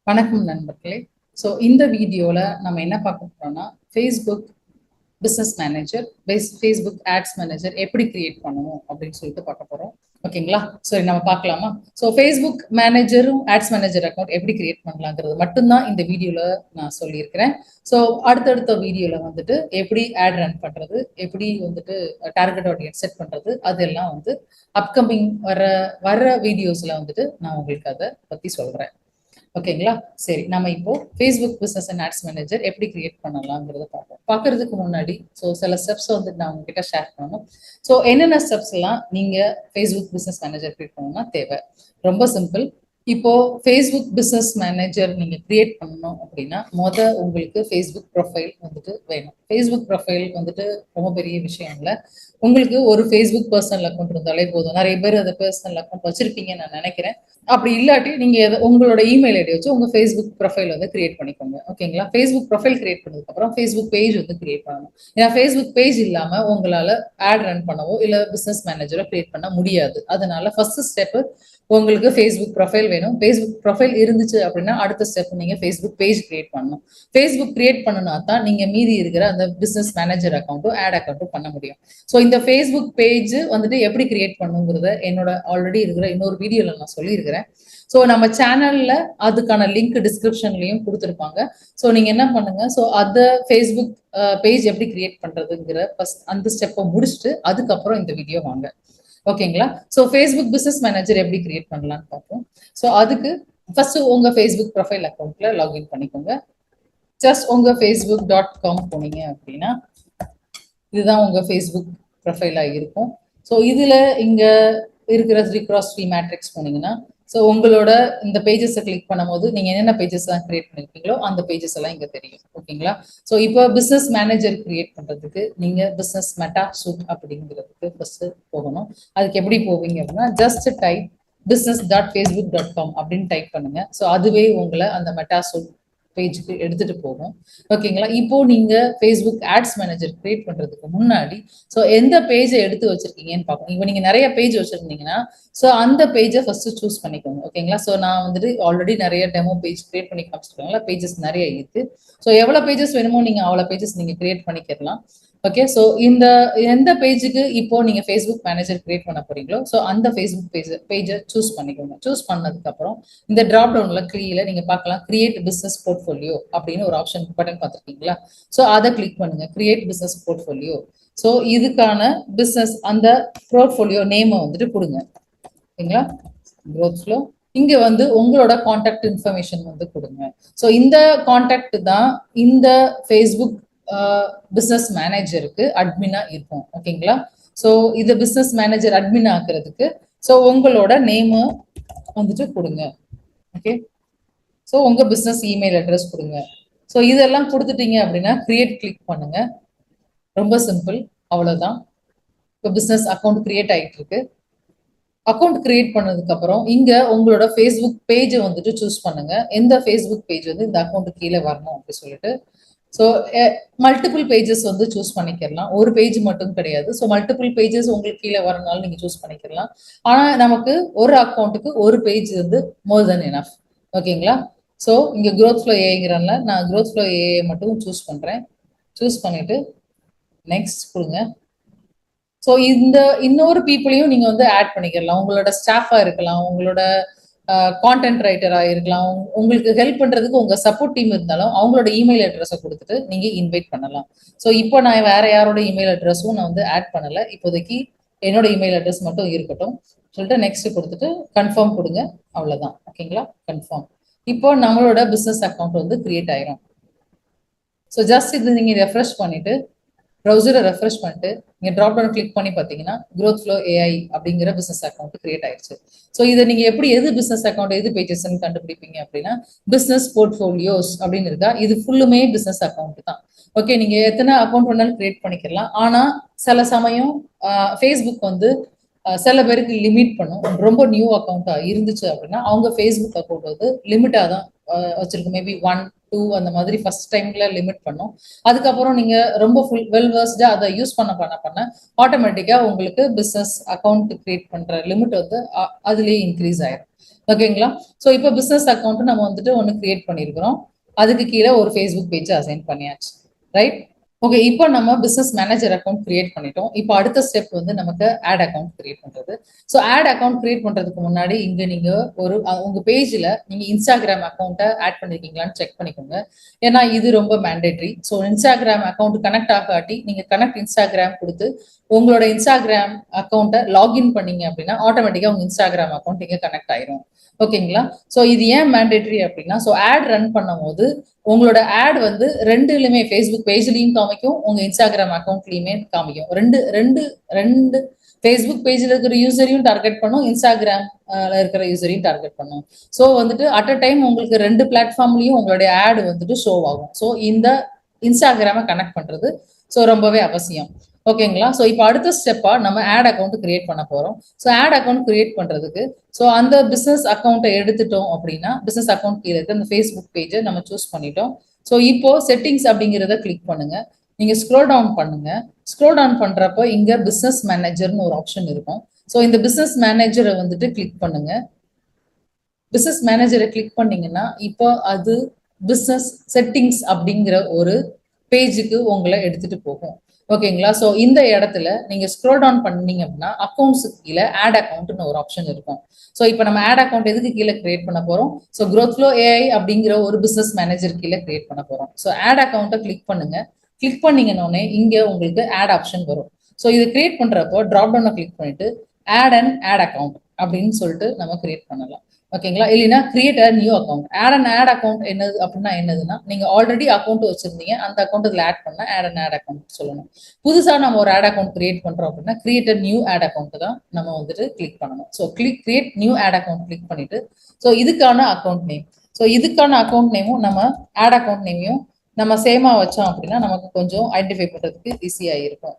வணக்கம் நண்பர்களே. ஸோ இந்த வீடியோவில் நம்ம என்ன பார்க்க போறோம்னா Facebook business manager Facebook ads manager எப்படி கிரியேட் பண்ணணும் அப்படின்னு சொல்லிட்டு பார்க்க போகிறோம். ஓகேங்களா? சரி, நம்ம பார்க்கலாமா? ஸோ ஃபேஸ்புக் மேனேஜரும் ஆட்ஸ் மேனேஜர் அக்கௌண்ட் எப்படி கிரியேட் பண்ணலாங்கிறது மட்டும்தான் இந்த வீடியோவில் நான் சொல்லியிருக்கிறேன். ஸோ அடுத்தடுத்த வீடியோவில் வந்துட்டு எப்படி ஆட் ரன் பண்ணுறது, எப்படி வந்துட்டு டார்கெட் ஆடியன்ஸ் செட் பண்ணுறது, அதெல்லாம் வந்து அப்கமிங் வர வீடியோஸில் வந்துட்டு நான் உங்களுக்கு அதை பற்றி சொல்கிறேன். ஓகேங்களா? சரி, நம்ம இப்போ Facebook business and ads manager எப்படி கிரியேட் பண்ணலாங்கிறத பார்ப்போம். பார்க்கறதுக்கு முன்னாடி சில ஸ்டெப்ஸ் வந்து நான் உங்ககிட்ட ஷேர் பண்ணணும். என்னென்ன ஸ்டெப்ஸ் எல்லாம் நீங்க ஃபேஸ்புக் பிசினஸ் மேனேஜர் கிரியேட் பண்ணணும்னா தேவை. ரொம்ப சிம்பிள். இப்போ ஃபேஸ்புக் பிசினஸ் மேனேஜர் நீங்க கிரியேட் பண்ணணும் அப்படின்னா உங்களுக்கு ஃபேஸ்புக் ப்ரொஃபைல் வந்துட்டு வேணும். ஃபேஸ்புக் ப்ரொஃபைல் வந்துட்டு ரொம்ப பெரிய விஷயம் இல்லை. உங்களுக்கு ஒரு ஃபேஸ்புக் பர்சனல் அக்கௌண்ட் இருந்தாலே போதும். நிறைய பேர் அதை பர்சனல் அக்கௌண்ட் வச்சிருப்பீங்கன்னு நான் நினைக்கிறேன். அப்படி இல்லாட்டி நீங்க உங்களோட இமெயில் ஐடி வச்சு உங்க ஃபேஸ்புக் ப்ரொஃபைல் வந்து கிரியேட் பண்ணிக்கோங்க. ஓகேங்களா? ஃபேஸ்புக் ப்ரொஃபைல் கிரியேட் பண்ணதுக்கு அப்புறம் ஃபேஸ்புக் பேஜ் வந்து கிரியேட் பண்ணணும். ஏன்னா ஃபேஸ்புக் பேஜ் இல்லாம உங்களால ஆட் ரன் பண்ணவோ இல்ல பிசினஸ் மேனேஜரோ கிரியேட் பண்ண முடியாது. அதனால ஃபர்ஸ்ட் ஸ்டெப் உங்களுக்கு ஃபேஸ்புக் ப்ரொஃபைல் வேணும். ஃபேஸ்புக் ப்ரொஃபைல் இருந்துச்சு அப்படின்னா அடுத்த ஸ்டெப் நீங்க ஃபேஸ்புக் பேஜ் கிரியேட் பண்ணணும். ஃபேஸ்புக் கிரியேட் பண்ணனா தான் நீங்க மீதி இருக்கிற அந்த பிசினஸ் மேனேஜர் அக்கௌண்ட்டும் ஆட் அக்கௌண்ட்டும் பண்ண முடியும். ஸோ இந்த ஃபேஸ்புக் பேஜ் வந்துட்டு எப்படி கிரியேட் பண்ணுங்கிறத என்னோட ஆல்ரெடி இருக்கிற இன்னொரு வீடியோல நான் சொல்லியிருக்கிறேன். ஸோ நம்ம சேனல்ல அதுக்கான லிங்க் டிஸ்கிரிப்ஷன்லயும் கொடுத்துருப்பாங்க. ஸோ நீங்க என்ன பண்ணுங்க, அந்த ஃபேஸ்புக் பேஜ் எப்படி கிரியேட் பண்றதுங்கிற ஃபர்ஸ்ட் அந்த ஸ்டெப்பை முடிச்சுட்டு அதுக்கப்புறம் இந்த வீடியோ வாங்க. ஓகேங்களா? ஸோ ஃபேஸ்புக் பிசினஸ் மேனேஜர் எப்படி கிரியேட் பண்ணலாம்னு பார்ப்போம். அதுக்கு ஃபர்ஸ்ட் உங்க ஃபேஸ்புக் ப்ரொஃபைல் அக்கௌண்ட்ல லாகின் பண்ணிக்கோங்க. ஜஸ்ட் உங்க facebook.com போனீங்க அப்படின்னா இதுதான் உங்க ஃபேஸ்புக் ப்ரொஃபைலா இருக்கும். இதுல இங்க இருக்கிற 3x3 மேட்ரிக்ஸ் போனீங்கன்னா உங்களோட இந்த பேஜஸ் கிளிக் பண்ணும்போது நீங்க என்னென்ன பேஜஸ் எல்லாம் கிரியேட் பண்ணிருக்கீங்களோ அந்த பேஜஸ் எல்லாம் இங்க தெரியும். ஓகேங்களா? இப்போ பிசினஸ் மேனேஜர் கிரியேட் பண்றதுக்கு நீங்க பிசினஸ் மெட்டா சூட் அப்படிங்கிறதுக்கு ஃபர்ஸ்ட் போகணும். அதுக்கு எப்படி போவீங்க அப்படின்னா ஜஸ்ட் டைப் business.facebook.com அப்படின்னு டைப் பண்ணுங்க. அதுவே உங்களை அந்த மெட்டா சூட் பேஜுக்கு எடுத்துட்டு போகும். ஓகேங்களா? இப்போ நீங்க ஃபேஸ்புக் ஆட்ஸ் மேனேஜர் கிரியேட் பண்றதுக்கு முன்னாடி எந்த பேஜை எடுத்து வச்சிருக்கீங்கன்னு பார்க்கணும். இப்போ நீங்க நிறைய பேஜ் வச்சிருந்தீங்கன்னா அந்த பேஜை ஃபர்ஸ்ட் சூஸ் பண்ணிக்கோங்க. ஓகேங்களா? நான் வந்துட்டு ஆல்ரெடி நிறைய டெமோ பேஜ் கிரியேட் பண்ணி காமிச்சிருக்காங்களா, பேஜஸ் நிறைய இருக்கு. எவ்வளவு பேஜஸ் வேணுமோ நீங்க அவ்வளவு பேஜஸ் நீங்க கிரியேட் பண்ணிக்கலாம். ஓகே, இந்த எந்த பேஜுக்கு இப்போ நீங்க ஃபேஸ்புக் மேனேஜர் கிரியேட் பண்ண போறீங்களோ அந்த ஃபேஸ்புக் பேஜை சூஸ் பண்ணிக்கோங்க. சூஸ் பண்ணதுக்கு அப்புறம் இந்த டிராப் டவுன்ல கீழே நீங்க பார்க்கலாம் கிரியேட் பிசினஸ் போர்ட்ஃபோலியோ அப்படின்னு ஒரு ஆப்ஷன் பட்டன் பார்த்துருக்கீங்களா? அதை கிளிக் பண்ணுங்க. Create business portfolio. இதுக்கான பிசினஸ் அந்த போர்ட்ஃபோலியோ நேமை வந்துட்டு கொடுங்க. ஓகேங்களா? growth flow இங்க வந்து உங்களோட கான்டாக்ட் இன்ஃபர்மேஷன் வந்து கொடுங்க. இந்த கான்டாக்ட் தான் இந்த ஃபேஸ்புக் பிசினஸ் மேனேஜருக்கு அட்மினா இருக்கும். ஓகேங்களா? இது பிசினஸ் மேனேஜர் அட்மின் ஆக்குறதுக்கு உங்களோட நேம் வந்துட்டு கொடுங்க. ஓகே, உங்க பிசினஸ் இமெயில் அட்ரஸ் கொடுங்க. இதெல்லாம் கொடுத்துட்டீங்க அப்படின்னா கிரியேட் கிளிக் பண்ணுங்க. ரொம்ப சிம்பிள், அவ்வளவுதான். இப்போ பிசினஸ் அக்கௌண்ட் கிரியேட் ஆயிட்டு இருக்கு. அக்கௌண்ட் கிரியேட் பண்ணதுக்கு அப்புறம் இங்க உங்களோட ஃபேஸ்புக் பேஜை வந்துட்டு சூஸ் பண்ணுங்க. எந்த ஃபேஸ்புக் பேஜ் வந்து இந்த அக்கௌண்ட் கீழே வரணும் அப்படின்னு சொல்லிட்டு மல்டிபிள் பேஜஸ் வந்து சூஸ் பண்ணிக்கலாம். ஒரு பேஜ் மட்டும் கிடையாது. மல்டிபிள் பேஜஸ் உங்களுக்கு கீழே வரனாலும் நீங்க சூஸ் பண்ணிக்கலாம். ஆனா நமக்கு ஒரு அக்கௌண்ட்டுக்கு ஒரு பேஜ் வந்து மோர் தென் எனஃப். ஓகேங்களா? இங்க growth flow ஏங்கிறனால நான் growth flow ஏ மட்டும் சூஸ் பண்றேன். சூஸ் பண்ணிட்டு நெக்ஸ்ட் கொடுங்க. இந்த இன்னொரு பீப்புளையும் நீங்க வந்து ஆட் பண்ணிக்கலாம். உங்களோட ஸ்டாஃபா இருக்கலாம், உங்களோட கான்டென்ட் ரைட்டரா இருக்கலாம், உங்களுக்கு ஹெல்ப் பண்றதுக்கு உங்க சப்போர்ட் டீம் இருந்தாலும் அவங்களோட இமெயில் அட்ரஸை கொடுத்துட்டு நீங்க இன்வைட் பண்ணலாம். இப்போ நான் வேற யாரோட இமெயில் அட்ரஸும் நான் வந்து ஆட் பண்ணல. இப்போதைக்கு என்னோட இமெயில் அட்ரஸ் மட்டும் இருக்கட்டும் சொல்லிட்டு நெக்ஸ்ட் கொடுத்துட்டு கன்ஃபார்ம் கொடுங்க. அவ்வளவுதான். ஓகேங்களா? கன்ஃபார்ம். இப்போ நம்மளோட பிசினஸ் அக்கௌண்ட் வந்து கிரியேட் ஆயிரும். ஜஸ்ட் இது நீங்க ரெஃப்ரெஷ் பண்ணிட்டு ப்ரௌசரை ரெஃப்ரெஷ் பண்ணிட்டு நீங்க டிராப் டவுன் கிளிக் பண்ணி பார்த்தீங்கன்னா growth flow AI அப்படிங்கிற பிசினஸ் அக்கௌண்ட் கிரியேட் ஆயிடுச்சு. இதை நீங்க எப்படி எது பிசினஸ் அக்கௌண்ட் எது பேஜஸ்ன்னு கண்டுபிடிப்பீங்க அப்படின்னா பிசினஸ் போர்ட்ஃபோலியோஸ் அப்படின்னு இருக்கா, இது ஃபுல்லுமே பிசினஸ் அக்கௌண்ட் தான். ஓகே, நீங்க எத்தனை அக்கௌண்ட் வேணாலும் கிரியேட் பண்ணிக்கலாம். ஆனா சில சமயம் ஃபேஸ்புக் வந்து சில பேருக்கு லிமிட் பண்ணும். ரொம்ப நியூ அக்கௌண்டா இருந்துச்சு அப்படின்னா அவங்க ஃபேஸ்புக் அக்கௌண்ட் வந்து லிமிட்டா தான் வச்சிருக்கும். மேபி 1, 2 அந்த மாதிரி ஃபர்ஸ்ட் டைம்ல லிமிட் பண்ணும். அதுக்கப்புறம் நீங்க ரொம்ப வெல் வர்ஸ்டா அதை யூஸ் பண்ண ஆட்டோமேட்டிக்கா உங்களுக்கு பிசினஸ் அக்கௌண்ட் கிரியேட் பண்ற லிமிட் வந்து அதுலயே இன்க்ரீஸ் ஆயிடும். ஓகேங்களா? ஸோ இப்போ பிசினஸ் அக்கௌண்ட் நம்ம வந்துட்டு ஒன்று கிரியேட் பண்ணியிருக்கிறோம். அதுக்கு கீழே ஒரு ஃபேஸ்புக் பேஜ் அசைன் பண்ணியாச்சு, ரைட்? ஓகே, இப்போ நம்ம பிசினஸ் மேனேஜர் அக்கௌண்ட் கிரியேட் பண்ணிட்டோம். இப்போ அடுத்த ஸ்டெப் வந்து நமக்கு ஆட் அக்கௌண்ட் கிரியேட் பண்றது. ஸோ ஆட் அக்கௌண்ட் கிரியேட் பண்றதுக்கு முன்னாடி இங்க நீங்க ஒரு உங்க பேஜ்ல நீங்க இன்ஸ்டாகிராம் அக்கௌண்ட்டை ஆட் பண்ணிருக்கீங்களான்னு செக் பண்ணிக்கோங்க. ஏன்னா இது ரொம்ப mandatory. So Instagram account connect ஆகாட்டி நீங்க கனெக்ட் இன்ஸ்டாகிராம் கொடுத்து உங்களோட இன்ஸ்டாகிராம் அக்கௌண்ட்டை லாகின் பண்ணீங்க அப்படின்னா ஆட்டோமேட்டிக்கா உங்க இன்ஸ்டாகிராம் அக்கௌண்ட் இங்க கனெக்ட் ஆயிரும். ஓகேங்களா? ஸோ இது ஏன் மேண்டேட்ரி அப்படின்னா, ஸோ ஆட் ரன் பண்ணும் போது உங்களோட ஆட் வந்து ரெண்டுலயுமே ஃபேஸ்புக் பேஜ்லயும் காமிக்கும், உங்க இன்ஸ்டாகிராம் அக்கௌண்ட்லயுமே காமிக்கும். ரெண்டு ரெண்டு ரெண்டு ஃபேஸ்புக் பேஜ்ல இருக்கிற யூசரையும் டார்கெட் பண்ணும், இன்ஸ்டாகிராம்ல இருக்கிற யூசரையும் டார்கெட் பண்ணும். ஸோ வந்துட்டு அட் அ டைம் உங்களுக்கு ரெண்டு பிளாட்ஃபார்ம்லயும் உங்களுடைய ஆட் வந்துட்டு ஷோ ஆகும். ஸோ இந்த இன்ஸ்டாகிராமை கனெக்ட் பண்றது ஸோ ரொம்பவே அவசியம். ஓகேங்களா? ஸோ இப்போ அடுத்த ஸ்டெப்பா நம்ம ஆட் அக்கௌண்ட் கிரியேட் பண்ண போறோம். ஸோ ஆட் அக்கௌண்ட் கிரியேட் பண்றதுக்கு ஸோ அந்த பிசினஸ் அக்கௌண்ட்டை எடுத்துட்டோம் அப்படின்னா பிசினஸ் அக்கௌண்ட் கீழே இருக்க அந்த ஃபேஸ்புக் பேஜை நம்ம சூஸ் பண்ணிட்டோம். ஸோ இப்போ செட்டிங்ஸ் அப்படிங்கிறத கிளிக் பண்ணுங்க. நீங்க ஸ்க்ரோல் டவுன் பண்ணுங்க. ஸ்க்ரோல் டவுன் பண்றப்போ இங்க பிசினஸ் மேனேஜர்னு ஒரு ஆப்ஷன் இருக்கும். ஸோ இந்த பிசினஸ் மேனேஜரை வந்துட்டு கிளிக் பண்ணுங்க. பிசினஸ் மேனேஜரை கிளிக் பண்ணீங்கன்னா இப்போ அது பிசினஸ் செட்டிங்ஸ் அப்படிங்கிற ஒரு பேஜுக்கு உங்களை எடுத்துட்டு போகும். ஓகேங்களா? ஸோ இந்த இடத்துல நீங்க ஸ்க்ரோல் டவுன் பண்ணீங்க அப்படின்னா அக்கௌண்ட்ஸுக்கு கீழே ஆட் அக்கௌண்ட்னு ஒரு ஆப்ஷன் இருக்கும். ஸோ இப்போ நம்ம ஆட் அக்கௌண்ட் எதுக்கு கீழே கிரியேட் பண்ண போறோம்? ஸோ growth flow AI அப்படிங்கிற ஒரு பிசினஸ் மேனேஜர் கீழே கிரியேட் பண்ண போறோம். ஸோ ஆட் அக்கௌண்ட்டை கிளிக் பண்ணுங்க. கிளிக் பண்ணீங்கன்னொடனே இங்க உங்களுக்கு ஆட் ஆப்ஷன் வரும். ஸோ இது கிரியேட் பண்றப்போ டிராப் டவுனை கிளிக் பண்ணிட்டு ஆட் அக்கௌண்ட் அப்படின்னு சொல்லிட்டு நம்ம கிரியேட் பண்ணலாம். ஓகேங்களா? இல்லைன்னா create a new account. Ad account என்னது அப்படின்னா என்னதுன்னா நீங்க ஆல்ரெடி அக்கௌண்ட் வச்சிருந்தீங்க, அந்த அக்கௌண்ட் இதுல ஆட் பண்ண ஆட் அக்கௌண்ட் சொல்லணும். புதுசா நம்ம ஒரு ஆட் அக்கௌண்ட் கிரியேட் பண்றோம் அப்படின்னா create a new ad account தான் நம்ம வந்துட்டு கிளிக் பண்ணணும். So create new ad account click பண்ணிட்டு ஸோ இதுக்கான அக்கௌண்ட் நேம், ஸோ இதுக்கான அக்கௌண்ட் நேமும் நம்ம ஆட் அக்கௌண்ட் நேமையும் நம்ம சேமா வச்சோம் அப்படின்னா நமக்கு கொஞ்சம் ஐடென்டிஃபை பண்றதுக்கு ஈஸியா இருக்கும்.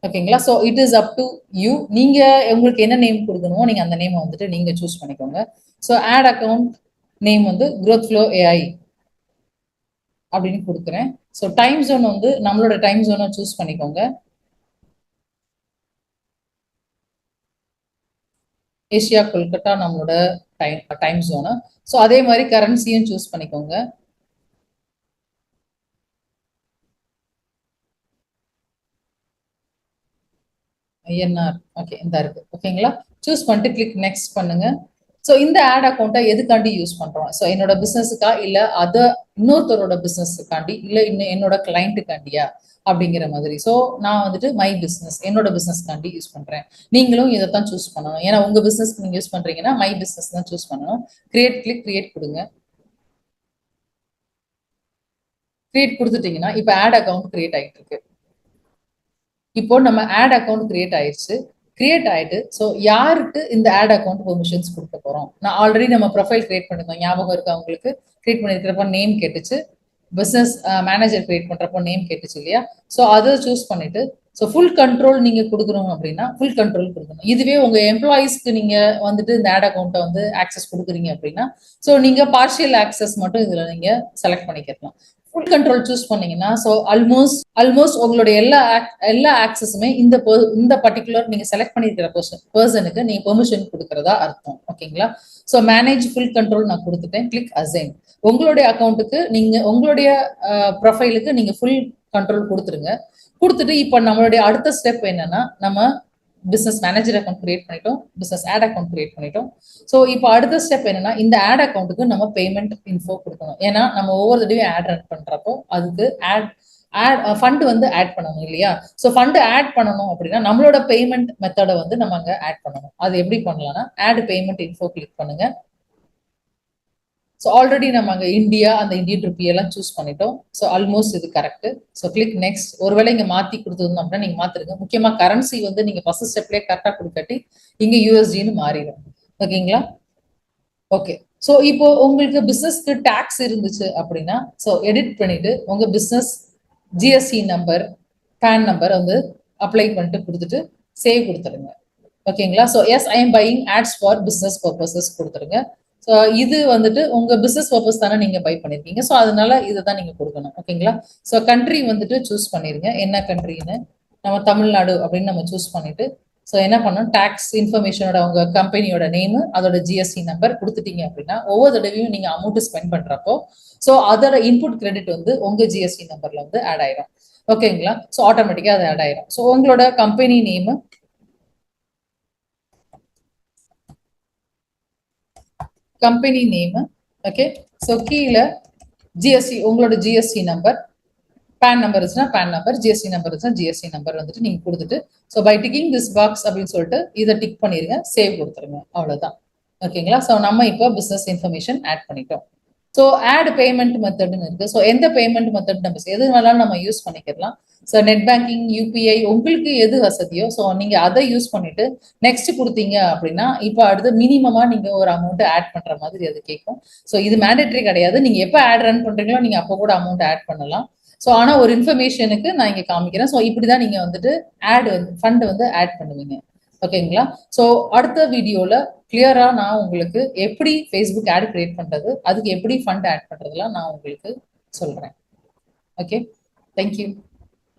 ஓகேங்களா? So it is up to you. நீங்க உங்களுக்கு என்ன நேம் கொடுக்கணுமோ நீங்க அந்த நேம் வந்துட்டு நீங்க சூஸ் பண்ணிக்கோங்க. ஸோ ஆட் அக்கௌண்ட் நேம் வந்து growth flow AI அப்படின்னு கொடுக்குறேன். ஸோ டைம் ஜோன் வந்து நம்மளோட டைம் ஜோனை சூஸ் பண்ணிக்கோங்க. ஏசியா கொல்கட்டா நம்மளோட டைம் ஜோனு. ஸோ அதே மாதிரி கரன்சியும் சூஸ் பண்ணிக்கோங்க. ஐஎன்ஆர் ஓகே இந்த இருக்கு. ஓகேங்களா? சூஸ் பண்ணிட்டு கிளிக் நெக்ஸ்ட் பண்ணுங்க. ஸோ இந்த ஆட் அக்கௌண்ட்டை எதுக்காண்டி யூஸ் பண்றோம்? ஸோ என்னோட பிசினஸுக்கா இல்ல இன்னொருத்தரோட பிசினஸுக்காண்டி இல்ல இன்னும் என்னோட கிளைண்ட்டுக்காண்டியா அப்படிங்கிற மாதிரி. ஸோ நான் வந்துட்டு மை பிசினஸ் என்னோட பிசினஸ்க்காண்டி யூஸ் பண்றேன். நீங்களும் இதைத்தான் சூஸ் பண்ணணும். ஏன்னா உங்க பிசினஸ்க்கு நீங்க யூஸ் பண்றீங்கன்னா மை பிசினஸ் தான் சூஸ் பண்ணணும். கிரியேட் கொடுங்க. கிரியேட் கொடுத்துட்டீங்கன்னா இப்போ ஆட் அக்கௌண்ட் கிரியேட் ஆகிட்டு இருக்கு. இப்போ நம்ம ஆட் அக்கௌண்ட் கிரியேட் ஆயிடுச்சு. கிரியேட் ஆயிட்டு ஸோ யாருக்கு இந்த ஆட் அக்கௌண்ட் பெர்மிஷன்ஸ் கொடுக்க போறோம்? நான் ஆல்ரெடி நம்ம ப்ரொஃபைல் கிரியேட் பண்ணிருந்தோம், ஞாபகம் இருக்கா உங்களுக்கு? கிரியேட் பண்ணிருக்கிறப்ப நேம் கேட்டுச்சு, பிசினஸ் மேனேஜர் கிரியேட் பண்றப்போ நேம் கேட்டுச்சு இல்லையா? ஸோ அதை சூஸ் பண்ணிட்டு ஸோ ஃபுல் கண்ட்ரோல் நீங்க கொடுக்கணும் அப்படின்னா ஃபுல் கண்ட்ரோல் கொடுக்கணும். இதுவே உங்க எம்ப்ளாயிஸ்க்கு நீங்க வந்துட்டு இந்த ஆட் அக்கௌண்ட்டை வந்து ஆக்சஸ் கொடுக்குறீங்க அப்படின்னா ஸோ நீங்க பார்ஷியல் ஆக்சஸ் மட்டும் இதுல நீங்க செலக்ட் பண்ணிக்கலாம். ஃபுல் கண்ட்ரோல் சூஸ் பண்ணீங்கன்னா ஸோ ஆல்மோஸ்ட் உங்களுடைய எல்லா ஆக்சஸுமே இந்த பர்டிகுலர் நீங்க செலக்ட் பண்ணிருக்கிற பர்சனுக்கு நீங்க பெர்மிஷன் கொடுக்கறதா அர்த்தம். ஓகேங்களா? ஸோ மேனேஜ் ஃபுல் கண்ட்ரோல் நான் கொடுத்துட்டேன். Click assign. உங்களுடைய அக்கௌண்ட்டுக்கு நீங்க உங்களுடைய ப்ரொஃபைலுக்கு நீங்க ஃபுல் கண்ட்ரோல் கொடுத்துருங்க. கொடுத்துட்டு இப்போ நம்மளுடைய அடுத்த ஸ்டெப் என்னன்னா நம்ம பிசினஸ் மேனேஜர் அக்கௌண்ட் கிரியேட் பண்ணிட்டோம், பிசினஸ் ஆட் அக்கௌண்ட் கிரியேட் பண்ணிட்டோம். ஸோ இப்போ அடுத்த ஸ்டெப் என்னன்னா இந்த ஆட் அக்கௌண்ட்டுக்கு நம்ம பேமெண்ட் இன்ஃபோ கொடுக்கணும். ஏன்னா நம்ம ஒவ்வொரு தடவையும் ஆட் ரன் பண்றப்போ அதுக்கு ஃபண்ட் வந்து ஆட் பண்ணணும் இல்லையா? ஸோ ஃபண்ட் ஆட் பண்ணணும் அப்படின்னா நம்மளோட பேமெண்ட் மெத்தடை வந்து நம்ம அங்கே ஆட் பண்ணணும். அது எப்படி பண்ணலாம்னா ஆட் பேமெண்ட் இன்ஃபோ கிளிக் பண்ணுங்க. ஸோ ஆல்ரெடி நம்ம அங்கே இந்தியா அந்த இந்தியன் ருப்பி எல்லாம் சூஸ் பண்ணிட்டோம். ஸோ ஆல்மோஸ்ட் இது கரெக்ட். So click next. ஒருவேளை இங்கே மாற்றி கொடுத்துருந்தோம் அப்படின்னா நீங்கள் மாற்றிருங்க. முக்கியமாக கரன்சி வந்து நீங்கள் ஃபர்ஸ்ட் ஸ்டெப்லேயே கரெக்டாக கொடுக்காட்டி இங்கே யூஎஸ்டின்னு மாறிடும். ஓகேங்களா? ஓகே. ஸோ இப்போ உங்களுக்கு பிசினஸ்க்கு டாக்ஸ் இருந்துச்சு அப்படின்னா ஸோ எடிட் பண்ணிட்டு உங்க business GST number PAN number வந்து அப்ளை பண்ணிட்டு கொடுத்துட்டு சேவ் கொடுத்துருங்க. ஓகேங்களா? So yes I am buying ads for business purposes கொடுத்துருங்க. ஸோ இது வந்துட்டு உங்க பிசினஸ் பர்பஸ் தானே நீங்க பை பண்ணிருக்கீங்க. ஸோ அதனால இதை தான் நீங்க கொடுக்கணும். ஓகேங்களா? ஸோ கண்ட்ரி வந்துட்டு சூஸ் பண்ணிருங்க, என்ன கண்ட்ரின்னு. நம்ம தமிழ்நாடு அப்படின்னு நம்ம சூஸ் பண்ணிட்டு ஸோ என்ன பண்ணணும், டேக்ஸ் இன்ஃபர்மேஷனோட உங்க கம்பெனியோட நேமு, அதோட ஜிஎஸ்டி நம்பர் கொடுத்துட்டீங்க அப்படின்னா ஒவ்வொரு தடவையும் நீங்க அமௌண்ட் ஸ்பெண்ட் பண்றப்போ ஸோ அதோட இன்புட் கிரெடிட் வந்து உங்க ஜிஎஸ்டி நம்பர்ல வந்து ஆட் ஆயிரும். ஓகேங்களா? ஸோ ஆட்டோமேட்டிக்கா அது ஆட் ஆயிரும். ஸோ உங்களோட கம்பெனி நேமு, ஓகே. ஸோ கீழே ஜிஎஸ்டி, உங்களோட ஜிஎஸ்டி நம்பர், பேன் நம்பர் இருந்துச்சுன்னா பேன் நம்பர், ஜிஎஸ்டி நம்பர் இருந்துச்சுன்னா ஜிஎஸ்டி நம்பர் வந்துட்டு நீங்க கொடுத்துட்டு so by ticking this box அப்படின்னு சொல்லிட்டு இதை டிக் பண்ணிருங்க, சேவ் கொடுத்துருங்க, அவ்வளவுதான். ஓகேங்களா? ஸோ நம்ம இப்போ பிசினஸ் இன்ஃபர்மேஷன் ஆட் பண்ணிட்டோம். ஸோ ஆட் பேமெண்ட் மெத்தட்னு இருக்கு. ஸோ எந்த பேமெண்ட் மெத்தட் நம்ம எது வேணாலும் நம்ம யூஸ் பண்ணிக்கலாம். ஸோ நெட் பேங்கிங், யூபிஐ, உங்களுக்கு எது வசதியோ ஸோ நீங்க அதை யூஸ் பண்ணிட்டு நெக்ஸ்ட் கொடுத்தீங்க அப்படின்னா இப்போ அடுத்து மினிமமா நீங்க ஒரு அமௌண்ட் ஆட் பண்ற மாதிரி அது கேட்கும். ஸோ இது மேண்டேட்டரி கிடையாது, நீங்க எப்போ ஆட் ரன் பண்றீங்களோ நீங்க அப்போ கூட அமௌண்ட் ஆட் பண்ணலாம். ஸோ ஆனா ஒரு இன்ஃபர்மேஷனுக்கு நான் இங்க காமிக்கிறேன். ஸோ இப்படிதான் நீங்க வந்துட்டு ஆட் ஃபண்ட் வந்து ஆட் பண்ணுவீங்க. ஓகேங்களா? ஸோ அடுத்த வீடியோல கிளியரா நான் உங்களுக்கு எப்படி ஃபேஸ்புக் ஆட் கிரியேட் பண்றது, அதுக்கு எப்படி ஃபண்ட் ஆட் பண்றதுலாம் நான் உங்களுக்கு சொல்றேன். Okay, thank you.